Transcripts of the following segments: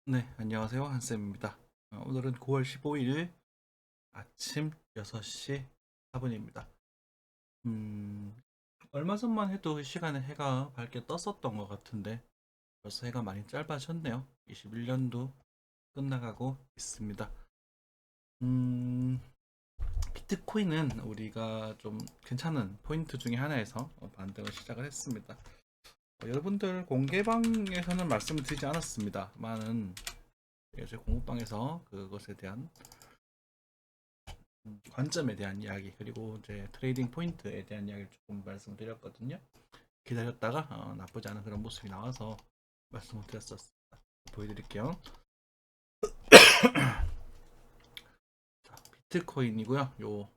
네, 안녕하세요. 한쌤입니다. 오늘은 9월 15일 아침 6시 4분입니다. 음, 얼마 전만 해도 이 시간에 해가 밝게 떴었던 것 같은데 벌써 해가 많이 짧아졌네요. 21년도 끝나가고 있습니다. 음, 비트코인은 우리가 좀 괜찮은 포인트 중에 하나에서 반등을 시작을 했습니다. 여러분들 공개방에서는 말씀을 드리지 않았습니다만은 제 공부방에서 그것에 대한 관점에 대한 이야기 그리고 이제 트레이딩 포인트에 대한 이야기를 조금 말씀드렸거든요. 기다렸다가 나쁘지 않은 그런 모습이 나와서 말씀을 드렸었습니다. 보여드릴게요. 자, 비트코인이고요. 요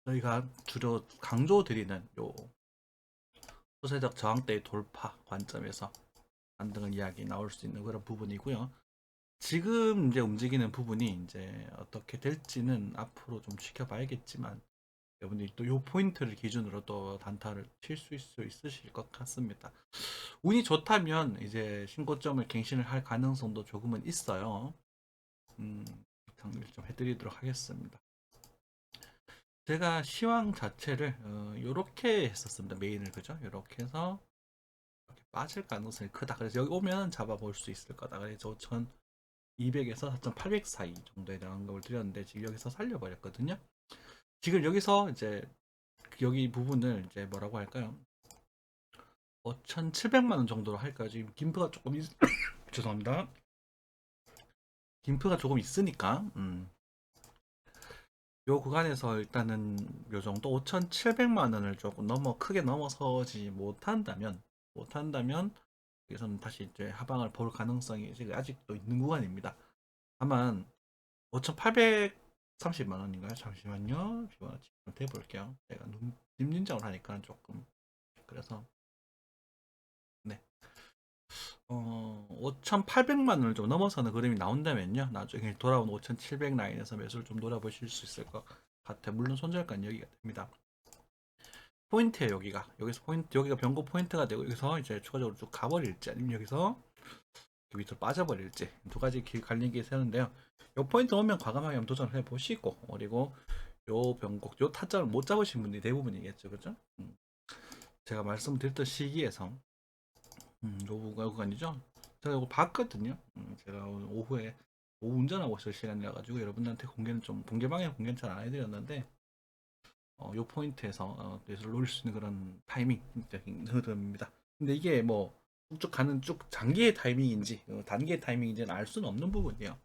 저희가 주로 강조드리는 요 소세적 저항대의 돌파 관점에서 반등을 이야기 나올 수 있는 그런 부분이고요. 지금 이제 움직이는 부분이 이제 어떻게 될지는 앞으로 좀 지켜봐야겠지만 여러분들이 또 요 포인트를 기준으로 또 단타를 칠 수 있으실 것 같습니다. 운이 좋다면 이제 신고점을 갱신을 할 가능성도 조금은 있어요. 음, 정리를 좀 해드리도록 하겠습니다. 제가 시황 자체를 이렇게 했었습니다. 메인을 그죠? 이렇게 해서 이렇게 빠질 가능성이 크다. 그래서 여기 오면 잡아볼 수 있을 거다. 그래서 5,200에서 4,800 사이 정도에 대한 걸 드렸는데 지금 여기서 살려버렸거든요. 지금 여기서 이제 여기 부분을 이제 뭐라고 할까요? 5,700만 원 정도로 할까요? 지금 김프가 조금 죄송합니다. 김프가 조금 있으니까 요 구간에서 일단은 요 정도 5,700만 원을 조금 크게 넘어서지 못한다면 여기서는 다시 이제 하방을 볼 가능성이 지금 아직도 있는 구간입니다. 다만 5,830만 원인가요? 잠시만요. 피보나치 해볼게요. 제가 눈림장을 하니까 조금 그래서 네. 5,800만 원을 좀 넘어서는 그림이 나온다면요. 나중에 돌아온 5,700 라인에서 매수를 좀 노려보실 수 있을 것 같아요. 물론 손절가는 여기가 됩니다. 포인트예요, 여기가. 여기서 포인트, 여기가 변고 포인트가 되고 여기서 이제 추가적으로 쭉 가버릴지 아니면 여기서 밑으로 빠져버릴지 두 가지 길 갈리기 세우는데요. 요 포인트 오면 과감하게 한번 도전을 해보시고 그리고 요 변곡, 요 타점을 못 잡으신 분들이 대부분이겠죠, 그죠? 제가 말씀드렸던 시기에서 요 구간이죠. 제가 이거 봤거든요. 제가 오늘 오후에 오후 운전하고 있을 시간이라 가지고 여러분들한테 공개는 좀 공개방에 공개는 잘 안 해드렸는데 요 포인트에서 뇌수를 노릴 수 있는 그런 타이밍적인 흐름입니다. 근데 이게 뭐 쭉쭉 가는 쭉 장기의 타이밍인지 단기의 타이밍인지는 알 수는 없는 부분이에요.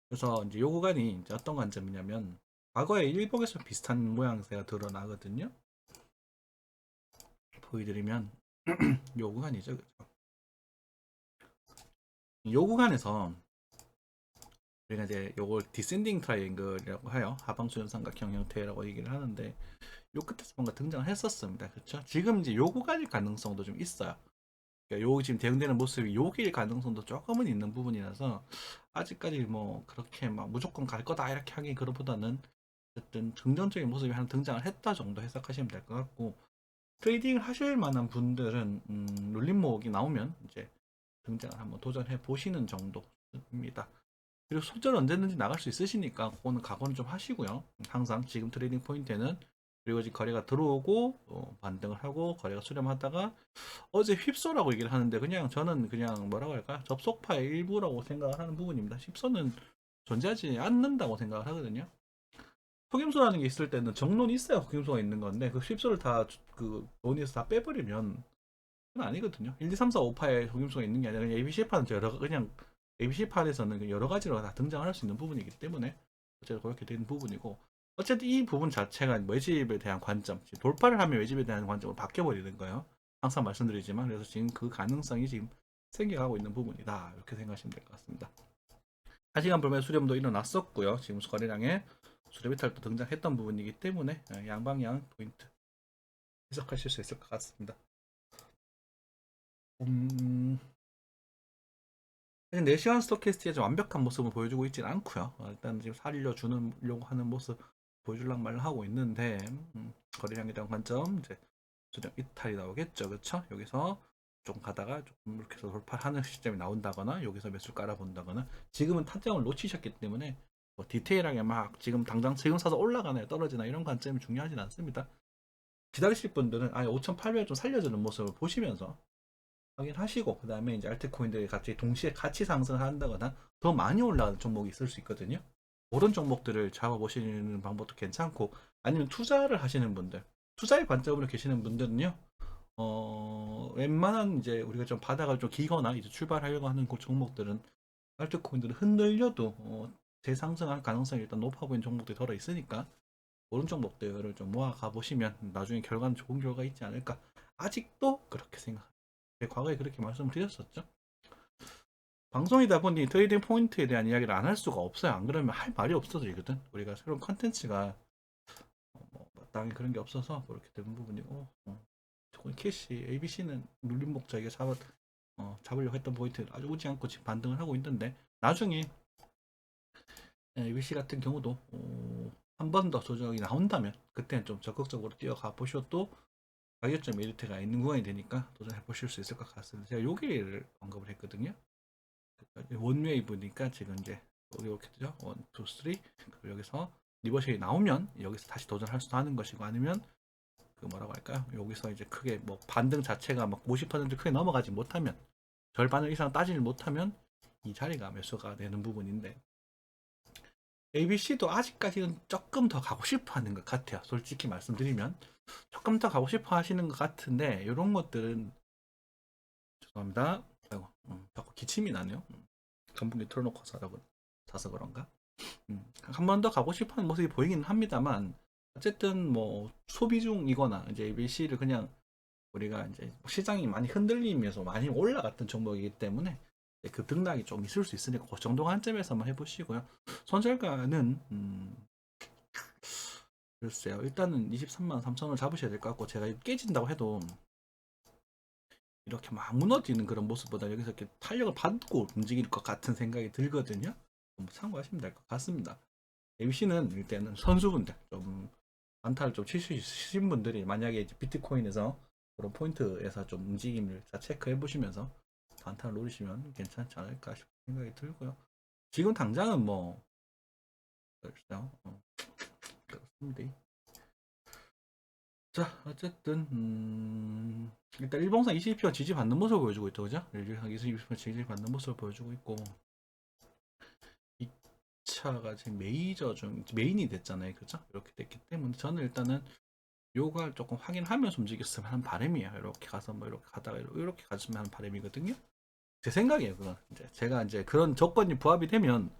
그래서 이제 요 구간이 이제 어떤 관점이냐면 과거에 일봉에서 비슷한 모양새가 드러나거든요. 보여드리면 요 구간이죠. 요 구간에서 우리가 이제 요걸 디센딩 트라이앵글이라고 해요. 하방수연 삼각형 형태라고 얘기를 하는데 요 끝에서 뭔가 등장을 했었습니다. 그렇죠? 지금 이제 요 구간일 가능성도 좀 있어요. 그러니까 요 지금 대응되는 모습이 요길 가능성도 조금은 있는 부분이라서 아직까지 뭐 그렇게 막 무조건 갈 거다 이렇게 하긴 그것보다는 어쨌든 긍정적인 모습이 하나 등장을 했다 정도 해석하시면 될 것 같고 트레이딩을 하실 만한 분들은 눌림 모으기 나오면 이제 등장을 한번 도전해 보시는 정도입니다. 그리고 손절 언제든지 나갈 수 있으시니까 그거는 각오는 좀 하시고요. 항상 지금 트레이딩 포인트는 그리고 지금 거래가 들어오고 반등을 하고 거래가 수렴하다가 어제 휩소라고 얘기를 하는데 그냥 저는 그냥 뭐라고 할까 접속파의 일부라고 생각을 하는 부분입니다. 휩소는 존재하지 않는다고 생각을 하거든요. 속임수라는 게 있을 때는 정론이 있어야 속임수가 있는 건데 그 휩소를 다 그 논의에서 다 빼버리면 그건 아니거든요. 1, 2, 3, 4, 5파에 속임수가 있는 게 아니라 그냥 ABC파는 그냥 ABC판에서는 여러 가지로 다 등장할 수 있는 부분이기 때문에 어쨌든 그렇게 되는 부분이고 어쨌든 이 부분 자체가 외집에 대한 관점 돌파를 하면 외집에 대한 관점으로 바뀌어버리는 거예요. 항상 말씀드리지만 그래서 지금 그 가능성이 지금 생겨가고 있는 부분이다 이렇게 생각하시면 될 것 같습니다. 1시간 불매 수렴도 일어났었고요. 지금 거래량에 수렴 이탈도 등장했던 부분이기 때문에 양방향 포인트 해석하실 수 있을 것 같습니다. 음, 4시간 스토캐스트의 완벽한 모습을 보여주고 있지는 않고요. 일단 지금 살려주려고 하는 모습 보여주려고 말을 하고 있는데 거래량에 대한 관점 이제 수렴 이탈이 나오겠죠, 그렇죠? 여기서 좀 가다가 조금 이렇게 해서 돌파하는 시점이 나온다거나 여기서 매수 깔아본다거나 지금은 타점을 놓치셨기 때문에 뭐 디테일하게 막 지금 당장 지금 사서 올라가나요 떨어지나 이런 관점이 중요하진 않습니다. 기다리실 분들은 아예 5,800을 좀 살려주는 모습을 보시면서 확인하시고 그 다음에 이제 알트코인들이 같이 동시에 같이 상승한다거나 더 많이 올라가는 종목이 있을 수 있거든요. 그런 종목들을 잡아보시는 방법도 괜찮고 아니면 투자를 하시는 분들 투자의 관점으로 계시는 분들은요 웬만한 이제 우리가 좀 바닥을 좀 기거나 이제 출발하려고 하는 그 종목들은 알트코인들은 흔들려도 재상승할 가능성이 일단 높아 보이는 종목들이 덜어 있으니까 그런 종목들을 좀 모아 가보시면 나중에 결과는 좋은 결과가 있지 않을까 아직도 그렇게 생각합니다. 과거에 그렇게 말씀을 드렸었죠. 방송이다 보니 트레이딩 포인트에 대한 이야기를 안 할 수가 없어요. 안 그러면 할 말이 없어지거든. 우리가 새로운 컨텐츠가 뭐 마땅히 그런 게 없어서 그렇게 되는 부분이고 캐시 ABC는 눌림목 자기가 잡으려고 했던 포인트 아주 오지 않고 지금 반등을 하고 있는데 나중에 ABC 같은 경우도 한 번 더 조정이 나온다면 그때는 좀 적극적으로 뛰어가 보셔도 가격적 메리트가 있는 구간이 되니까 도전해 보실 수 있을 것 같습니다. 제가 여기를 언급을 했거든요. 원웨이브니까 지금 이제 이렇게 되죠. 1, 2, 3 그리고 여기서 리버셜이 나오면 여기서 다시 도전할 수도 하는 것이고 아니면 그 뭐라고 할까요? 여기서 이제 크게 뭐 반등 자체가 막 50% 크게 넘어가지 못하면 절반을 이상 따지지 못하면 이 자리가 매수가 되는 부분인데 ABC도 아직까지는 조금 더 가고 싶어 하는 것 같아요. 솔직히 말씀드리면 조금 더 가고 싶어 하시는 것 같은데 이런 것들은 죄송합니다. 아이고, 자꾸 기침이 나네요. 전분기 틀어놓고 자서 그런가? 한 번 더 가고 싶어하는 모습이 보이긴 합니다만 어쨌든 뭐 소비 중이거나 이제 ABC를 그냥 우리가 이제 시장이 많이 흔들리면서 많이 올라갔던 종목이기 때문에 그 등락이 좀 있을 수 있으니까 그 정도 관점에서만 해보시고요. 손절가는 글쎄요. 일단은 23만 3천원을 잡으셔야 될 것 같고 제가 깨진다고 해도 이렇게 막 무너지는 그런 모습보다 여기서 이렇게 탄력을 받고 움직일 것 같은 생각이 들거든요. 참고하시면 될 것 같습니다. ABC는 일단은 선수분들 좀 안타를 좀 치신 분들이 만약에 이제 비트코인에서 그런 포인트에서 좀 움직임을 체크해 보시면서 안타를 노리시면 괜찮지 않을까 싶은 생각이 들고요. 지금 당장은 뭐 그렇습니다. 자 어쨌든 일단 일봉상 22호 지지받는 모습을 보여주고 있죠, 그죠? 일봉상 22호 지지받는 모습을 보여주고 있고 2차가 지금 메이저 중 메인이 됐잖아요, 그죠? 이렇게 됐기 때문에 저는 일단은 요걸 조금 확인하면서 움직였으면 하는 바람이에요. 이렇게 가서 뭐 이렇게 가다가 이렇게 갔으면 하는 바람이거든요. 제 생각이에요. 그건 이제 제가 이제 그런 조건이 부합이 되면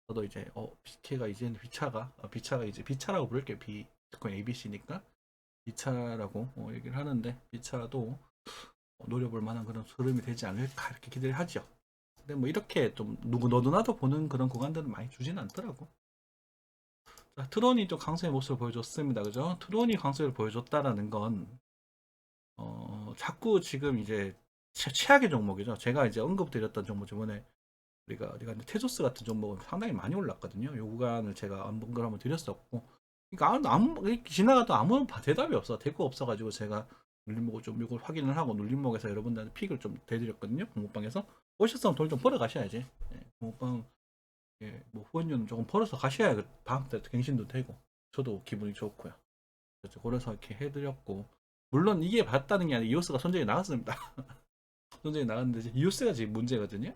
저도 이제 BK가 이제는 B차가 이제 B차라고 부를게요. 비트코인 ABC니까 B차라고 얘기를 하는데 B차도 노려볼 만한 그런 흐름이 되지 않을까 이렇게 기대를 하죠. 근데 뭐 이렇게 좀 누구 너도 나도 보는 그런 구간들은 많이 주지는 않더라고. 자, 트론이 좀 강세의 모습을 보여줬습니다. 그죠? 트론이 강세를 보여줬다라는 건 자꾸 지금 이제 최악의 종목이죠. 제가 이제 언급드렸던 종목 저번에 우리가 테조스 같은 종목은 상당히 많이 올랐거든요. 요 구간을 제가 언급을 한번 드렸었고, 그러니까 지나가도 아무 대답이 없어. 대꾸 없어가지고 제가 눌림목을 좀 이걸 확인을 하고 눌림목에서 여러분들한테 픽을 좀 대드렸거든요. 공모방에서 오셨으면 돈 좀 벌어 가셔야지. 공모방 뭐 후원료는 조금 벌어서 가셔야 그 다음 때 갱신도 되고 저도 기분이 좋고요. 그래서 이렇게 해드렸고 물론 이게 봤다는 게 아니라 이오스가 선정이 나갔습니다. 선정이 나갔는데 이오스가 지금 문제거든요.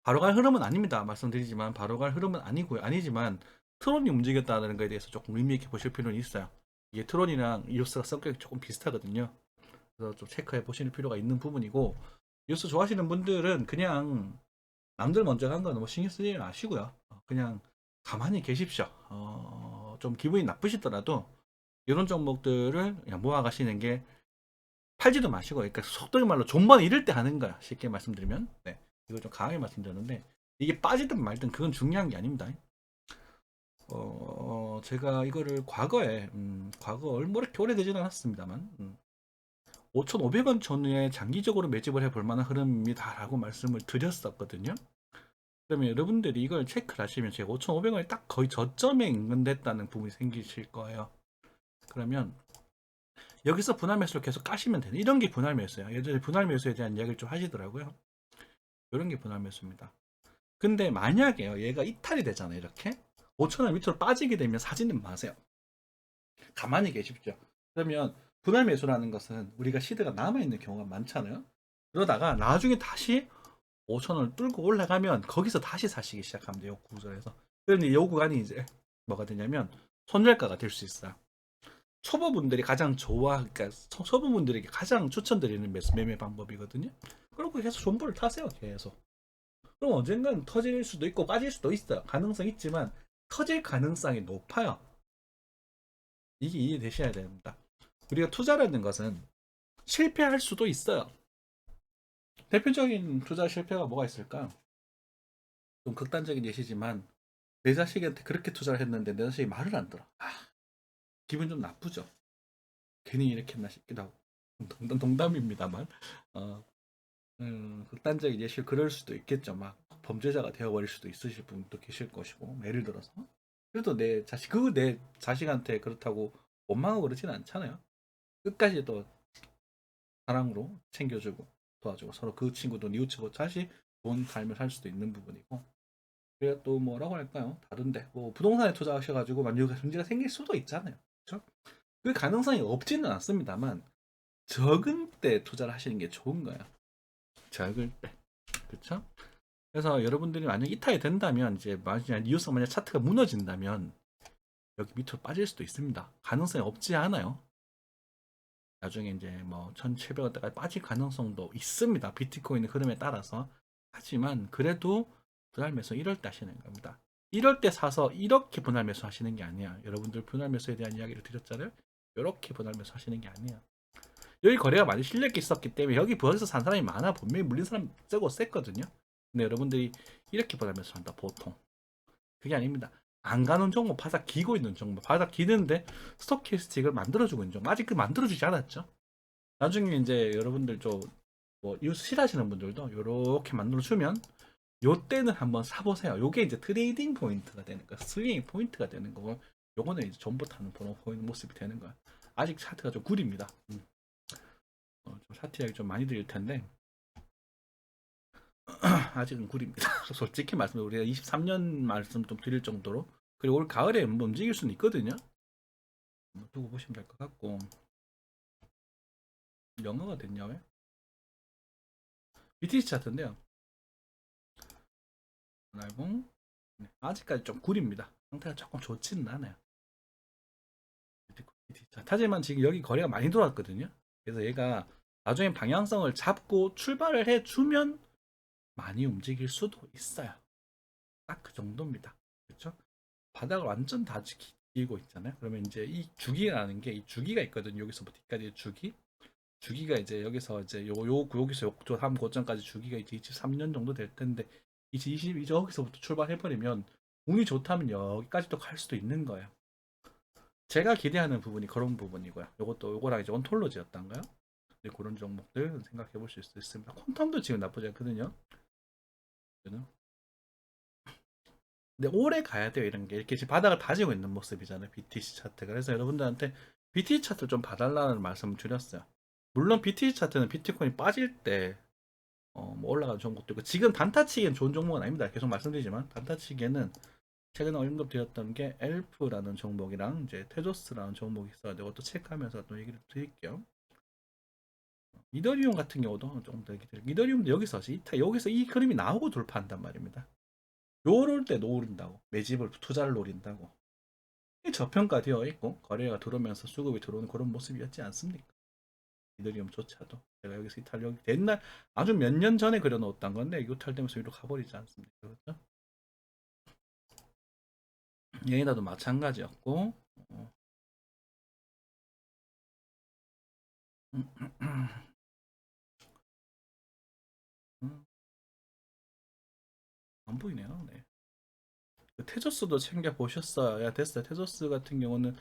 바로 갈 흐름은 아닙니다. 말씀드리지만 바로 갈 흐름은 아니고요. 아니지만 트론이 움직였다는 것에 대해서 조금 의미 있게 보실 필요는 있어요. 이게 트론이랑 이오스가 성격이 조금 비슷하거든요. 그래서 좀 체크해 보시는 필요가 있는 부분이고 이오스 좋아하시는 분들은 그냥 남들 먼저 간 거 너무 신경 쓰지 마시고요. 그냥 가만히 계십시오. 좀 기분이 나쁘시더라도 이런 종목들을 그냥 모아가시는 게 팔지도 마시고, 그러니까 속도의 말로 존만 잃을 때 하는 거야. 쉽게 말씀드리면. 네. 이걸 좀 강하게 말씀드렸는데, 이게 빠지든 말든 그건 중요한 게 아닙니다. 제가 이거를 과거에, 과거 얼마 이렇게 오래되진 않았습니다만, 5,500원 전후에 장기적으로 매집을 해볼 만한 흐름입니다라고 말씀을 드렸었거든요. 그러면 여러분들이 이걸 체크를 하시면 제가 5,500원이 딱 거의 저점에 인근됐다는 부분이 생기실 거예요. 그러면 여기서 분할 매수를 계속 까시면 되는 이런 게 분할 매수예요. 예전에 분할 매수에 대한 이야기를 좀 하시더라고요. 이런 게 분할 매수입니다. 근데 만약에요, 얘가 이탈이 되잖아요. 이렇게 5,000원 밑으로 빠지게 되면 사지는 마세요. 가만히 계십시오. 그러면 분할 매수라는 것은 우리가 시드가 남아있는 경우가 많잖아요. 그러다가 나중에 다시 5,000원을 뚫고 올라가면 거기서 다시 사시기 시작하면 돼요. 구조에서. 그런데 이 구간이 이제 뭐가 되냐면 손절가가 될 수 있어요. 초보분들이 가장 그러니까 초보분들에게 가장 추천드리는 매매 방법이거든요. 그리고 계속 존버를 타세요. 계속. 그럼 언젠간 터질 수도 있고 빠질 수도 있어요. 가능성 있지만 터질 가능성이 높아요. 이게 이해되셔야 됩니다. 우리가 투자라는 것은 실패할 수도 있어요. 대표적인 투자 실패가 뭐가 있을까요? 좀 극단적인 예시지만 내 자식한테 그렇게 투자를 했는데 내 자식이 말을 안 들어. 기분 좀 나쁘죠. 괜히 이렇게 했나 싶기도 하고. 농담입니다만. 어, 극단적인 예시 그럴 수도 있겠죠. 막 범죄자가 되어버릴 수도 있으실 분도 계실 것이고. 예를 들어서. 그래도 내 자식한테 그렇다고 원망하고 그러진 않잖아요. 끝까지 또 사랑으로 챙겨주고 도와주고 서로 그 친구도 뉘우치고 다시 좋은 삶을 살 수도 있는 부분이고. 그래야 또 뭐라고 할까요? 다른데 뭐 부동산에 투자하셔가지고 만약에 문제가 생길 수도 있잖아요. 그렇죠? 그 가능성이 없지는 않습니다만 적은 때 투자를 하시는 게 좋은 거예요. 적을 때. 그렇죠? 그래서 여러분들이 만약 이탈이 된다면 이제 만약 뉴스가 만약 차트가 무너진다면 여기 밑으로 빠질 수도 있습니다. 가능성이 없지 않아요. 나중에 이제 뭐 1,700원대까지 빠질 가능성도 있습니다. 비트코인의 흐름에 따라서. 하지만 그래도 분할 매수 1월 때 하시는 겁니다. 1월 때 사서 이렇게 분할 매수 하시는 게 아니야. 여러분들 분할 매수에 대한 이야기를 드렸잖아요. 이렇게 분할 매수 하시는 게 아니에요. 여기 거래가 많이 실력이 있었기 때문에 여기 부에서 산 사람이 많아. 분명히 물린 사람 세고 셌거든요. 근데 여러분들이 이렇게 분할 매수 한다. 보통. 그게 아닙니다. 안 가는 종목, 바닥 기고 있는 종목, 바닥 기는데 스토캐스틱을 만들어주고 있는 종목. 아직 그 만들어주지 않았죠. 나중에 이제 여러분들 좀뭐 뉴스 싫어하시는 분들도 이렇게 만들어주면 요때는 한번 사보세요. 요게 이제 트레이딩 포인트가 되는 거야. 스윙 포인트가 되는 거고, 요거는 이제 전부 타는 보이는 모습이 되는 거야. 아직 차트가 좀 구립니다. 좀 차트 이야기 좀 많이 드릴 텐데 아직은 구립니다. 솔직히 말씀드리면 우리가 23년 말씀 좀 드릴 정도로. 그리고 올 가을에 한번 움직일 수는 있거든요. 두고 보시면 될 것 같고. 영어가 됐냐 왜? BTC 차트인데요. 날봉 아직까지 좀 구립니다. 상태가 조금 좋지는 않아요. 하지만 지금 여기 거래가 많이 들어왔거든요. 그래서 얘가 나중에 방향성을 잡고 출발을 해주면 많이 움직일 수도 있어요. 딱 그 정도입니다. 그렇죠? 바닥을 완전 다 지키고 있잖아요. 그러면 이제 이 주기라는 게 이 주기가 있거든요. 여기서부터 뒤까지의 주기. 주기가 이제 여기서 이제 여기서 요 다음 고점까지 주기가 이제 23년 정도 될 텐데 이제 여기서부터 출발해버리면 운이 좋다면 여기까지도 갈 수도 있는 거예요. 제가 기대하는 부분이 그런 부분이고요. 요거랑 이제 온톨로지였던가요? 네, 그런 종목들 생각해 보실 수 있습니다. 퀀텀도 지금 나쁘지 않거든요. 근데 오래 가야 돼요. 이런 게 이렇게 지금 바닥을 다지고 있는 모습이잖아요. BTC 차트가. 그래서 여러분들한테 BTC 차트 좀 봐달라는 말씀을 드렸어요. 물론 BTC 차트는 비트코인이 빠질 때 뭐 올라가는 종목도 있고, 지금 단타치기엔 좋은 종목은 아닙니다. 계속 말씀드리지만 단타치기에는 최근에 언급드렸던 게 엘프라는 종목이랑 이제 테조스라는 종목이 있어요. 이것도 체크하면서 또 얘기를 드릴게요. 이더리움 같은 경우도 조금 더 얘기 드릴게요. 이더리움도 여기서 이 그림이 나오고 돌파한단 말입니다. 요럴 때 노린다고, 매집을 투자를 노린다고. 저평가되어 있고 거래가 들어오면서 수급이 들어오는 그런 모습이었지 않습니까? 이더리움조차도 제가 여기서 이탈 여기 옛날 아주 몇 년 전에 그려놓았던 건데 이탈되면서 위로 가버리지 않습니까? 그렇죠? 얘네도 마찬가지였고. 안 보이네요. 네. 테조스도 챙겨 보셨어야 됐어요. 테조스 같은 경우는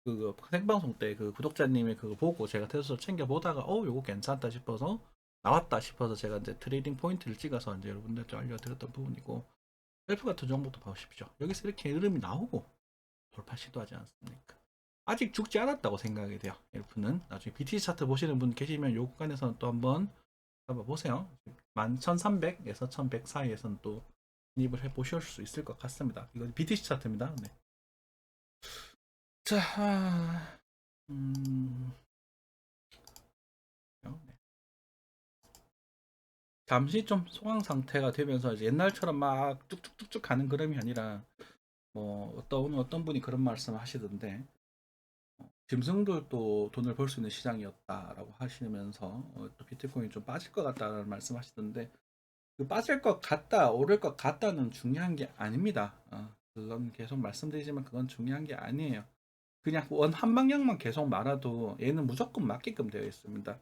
그 생방송 때 그 구독자님의 그거 보고 제가 테조스를 챙겨 보다가 요거 괜찮다 싶어서 나왔다 싶어서 제가 이제 트레이딩 포인트를 찍어서 이제 여러분들 좀 알려드렸던 부분이고, 셀프 같은 정보도 보십시오. 여기서 이렇게 흐름이 나오고 돌파 시도하지 않습니까? 아직 죽지 않았다고 생각이 돼요. 엘프는 나중에 BTC 차트 보시는 분 계시면 요 구간에서는 또 한번 잡아보세요. 11,300에서 1,100 사이에서는 또 진입을 해 보실 수 있을 것 같습니다. 이건 BTC 차트입니다. 네. 자, 네. 잠시 좀 소강 상태가 되면서 이제 옛날처럼 막 쭉쭉쭉쭉 가는 그림이 아니라 뭐 어떤 분이 그런 말씀을 하시던데 짐승도 또 돈을 벌 수 있는 시장이었다라고 하시면서 또 비트코인이 좀 빠질 것 같다라는 말씀하시던데 그 빠질 것 같다 오를 것 같다는 중요한 게 아닙니다. 그건 계속 말씀드리지만 그건 중요한 게 아니에요. 그냥 원 한 방향만 계속 말아도 얘는 무조건 맞게끔 되어 있습니다.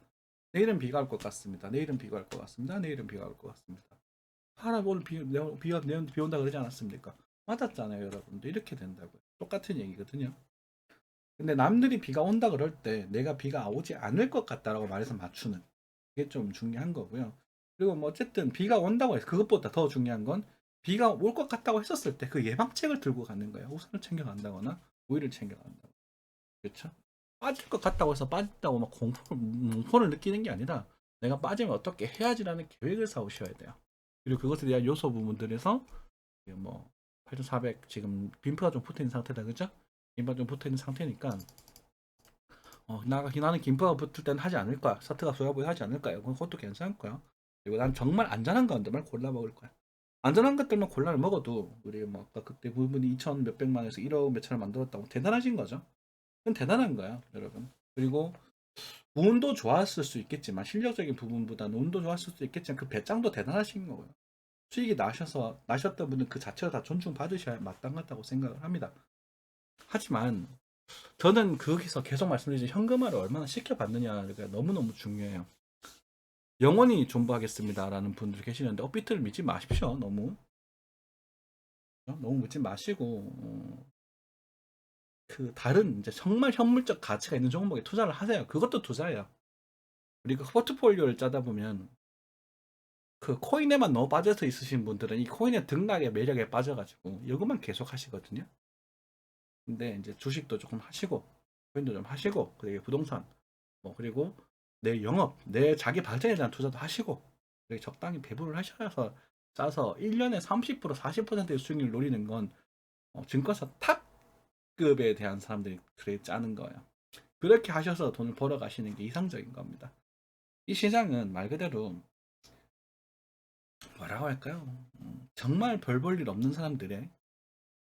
내일은 비가 올 것 같습니다. 내일은 비가 올 것 같습니다. 내일은 비가 올 것 같습니다. 오늘 비 온다 그러지 않았습니까? 맞았잖아요, 여러분들. 이렇게 된다고요. 똑같은 얘기거든요. 근데 남들이 비가 온다 그럴 때 내가 비가 오지 않을 것 같다라고 말해서 맞추는 게 좀 중요한 거고요. 그리고 뭐 어쨌든 비가 온다고 해서 그것보다 더 중요한 건 비가 올 것 같다고 했었을 때 그 예방책을 들고 가는 거예요. 우산을 챙겨간다거나 우위를 챙겨간다고. 그렇죠? 빠질 것 같다고 해서 빠진다고 막 공포를 느끼는 게 아니라 내가 빠지면 어떻게 해야지라는 계획을 세우셔야 돼요. 그리고 그것에 대한 요소 부분들에서 뭐 8,400 지금 빈프가 좀 붙어 있는 상태다, 그죠? 빈프가 좀 붙어 있는 상태니까 나는 김프가 붙을 때는 하지 않을 거야. 스타트가 소야보이 하지 않을 거야. 그것도 괜찮을 거야. 그리고 난 정말 안전한 것들만 골라 먹을 거야. 안전한 것들만 골라 먹어도 우리 뭐 아까 그때 부분이 2천 몇백만에서 1억 몇천을 만들었다고 대단하신 거죠. 그건 대단한 거야, 여러분. 그리고 운도 좋았을 수 있겠지만 실력적인 부분보다는 운도 좋았을 수 있겠지만 그 배짱도 대단하신 거고요. 수익이 나셨던 분은 그 자체가 다 존중받으셔야 마땅하다고 생각을 합니다. 하지만 저는 거기서 계속 말씀드리지 현금화를 얼마나 시켜받느냐가 너무너무 중요해요. 영원히 존버하겠습니다라는 분들 계시는데 업비트를 믿지 마십시오. 너무 믿지 마시고 그 다른 이제 정말 현물적 가치가 있는 종목에 투자를 하세요. 그것도 투자예요. 그리고 포트폴리오를 짜다 보면 그 코인에만 너무 빠져서 있으신 분들은 이 코인의 등락의 매력에 빠져가지고 이것만 계속 하시거든요. 근데 이제 주식도 조금 하시고 코인도 좀 하시고 그리고 부동산 그리고 내 영업 내 자기 발전에 대한 투자도 하시고 그리고 적당히 배분을 하셔서 짜서 1년에 30% 40%의 수익률을 노리는 건 증권사 탑급에 대한 사람들이 그래 짜는 거예요. 그렇게 하셔서 돈을 벌어 가시는 게 이상적인 겁니다. 이 시장은 말 그대로 뭐라고 할까요? 정말 별 볼 일 없는 사람들의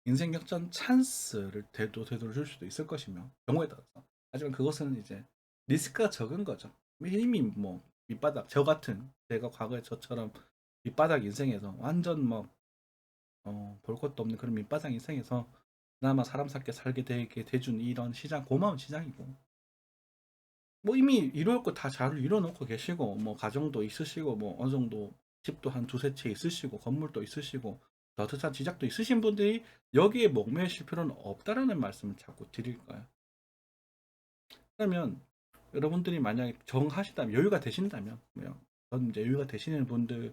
인생 역전 찬스를 되돌줄 수도 있을 것이며 경우에 따라서 하지만 그것은 이제 리스크가 적은 거죠. 이미 뭐 밑바닥 저 같은 제가 과거에 저처럼 밑바닥 인생에서 완전 뭐 볼 것도 없는 그런 밑바닥 인생에서 그나마 사람답게 살게 되게 돼준 이런 시장 고마운 시장이고 뭐 이미 이룰 거 다 잘 이뤄놓고 계시고 뭐 가정도 있으시고 뭐 어느 정도 집도 한 두세 채 있으시고 건물도 있으시고 어떠한 지작도 있으신 분들이 여기에 목매실 필요는 없다라는 말씀을 자꾸 드릴 거예요. 그러면 여러분들이 만약에 정하시다면 여유가 되신다면 전 이제 여유가 되시는 분들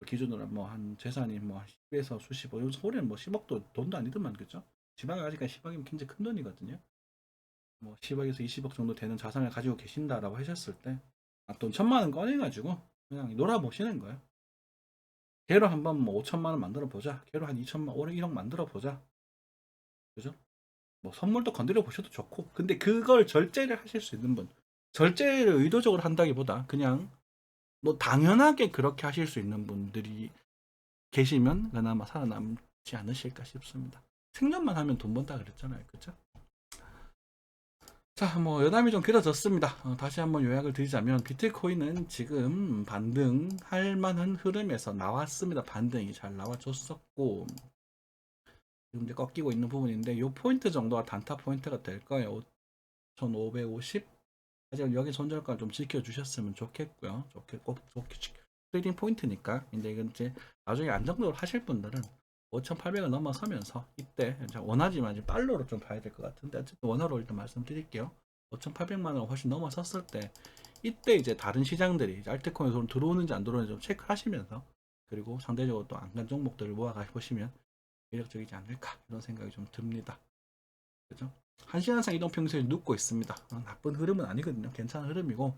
기준으로 뭐 한 재산이 뭐 10에서 수십억 요즘 서울에는 뭐 10억도 돈도 아니더만 그죠? 지방에 아직까지 10억이면 굉장히 큰 돈이거든요. 뭐 10억에서 20억 정도 되는 자산을 가지고 계신다라고 하셨을 때 돈 1,000만 원 꺼내가지고 그냥 놀아보시는 거예요. 걔로 한번 뭐 5천만 원 만들어 보자. 걔로 한 2천만 올해 1억 만들어 보자. 그죠? 뭐 선물도 건드려 보셔도 좋고. 근데 그걸 절제를 하실 수 있는 분. 절제를 의도적으로 한다기보다 그냥 뭐 당연하게 그렇게 하실 수 있는 분들이 계시면 그나마 살아남지 않으실까 싶습니다. 생년만 하면 돈 번다 그랬잖아요. 그죠? 자, 뭐 여담이 좀 길어졌습니다. 다시 한번 요약을 드리자면 비트코인은 지금 반등할 만한 흐름에서 나왔습니다. 반등이 잘 나와줬었고 지금 이제 꺾이고 있는 부분인데 요 포인트 정도가 단타 포인트가 될 거예요. 5,550 하지만 여기 손절가 좀 지켜주셨으면 좋겠고요. 좋게 트레이딩 포인트니까. 근데 이건 이제 나중에 안정적으로 하실 분들은 5,800을 넘어서면서 이때 원하지만 이제 달러로 좀 봐야 될 것 같은데 어쨌든 원화로 일단 말씀드릴게요. 5,800만 원을 훨씬 넘어섰을 때 이때 이제 다른 시장들이 알트코인에 돈 들어오는지 안 들어오는지 좀 체크하시면서 그리고 상대적으로 또 안간 종목들을 모아가 보시면 매력적이지 않을까 이런 생각이 좀 듭니다. 그죠? 1시간상 이동평균선이 눕고 있습니다. 나쁜 흐름은 아니거든요. 괜찮은 흐름이고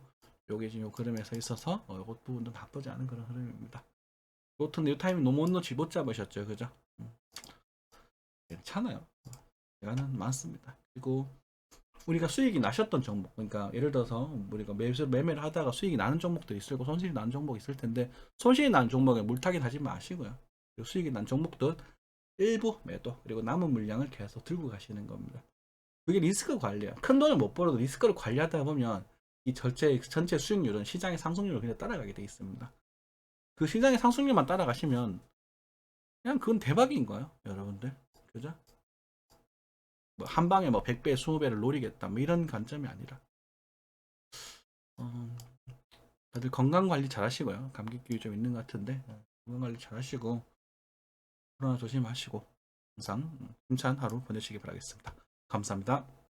요게 지금 요 그림에서 있어서 요것 부분도 나쁘지 않은 그런 흐름입니다. 로트는 이 타이밍 너무 원노치 못 잡으셨죠, 그죠? 괜찮아요. 시간은 많습니다. 그리고 우리가 수익이 나셨던 종목, 그러니까 예를 들어서 우리가 매매를 하다가 수익이 나는 종목들이 있고 손실이 나는 종목이 있을 텐데 손실이 나는 종목에 물타기 하지 마시고요. 수익이 난 종목들 일부 매도, 그리고 남은 물량을 계속 들고 가시는 겁니다. 그게 리스크 관리야. 큰 돈을 못 벌어도 리스크를 관리하다 보면 이 전체 수익률은 시장의 상승률을 그냥 따라가게 돼 있습니다. 그 시장의 상승률만 따라가시면 그냥 그건 대박인 거예요, 여러분들. 그죠? 뭐 한 방에 뭐 100배, 20배를 노리겠다. 뭐 이런 관점이 아니라. 어, 다들 건강 관리 잘 하시고요. 감기기 좀 있는 것 같은데 건강 관리 잘 하시고 코로나 조심하시고 항상 힘찬 하루 보내시기 바라겠습니다. 감사합니다.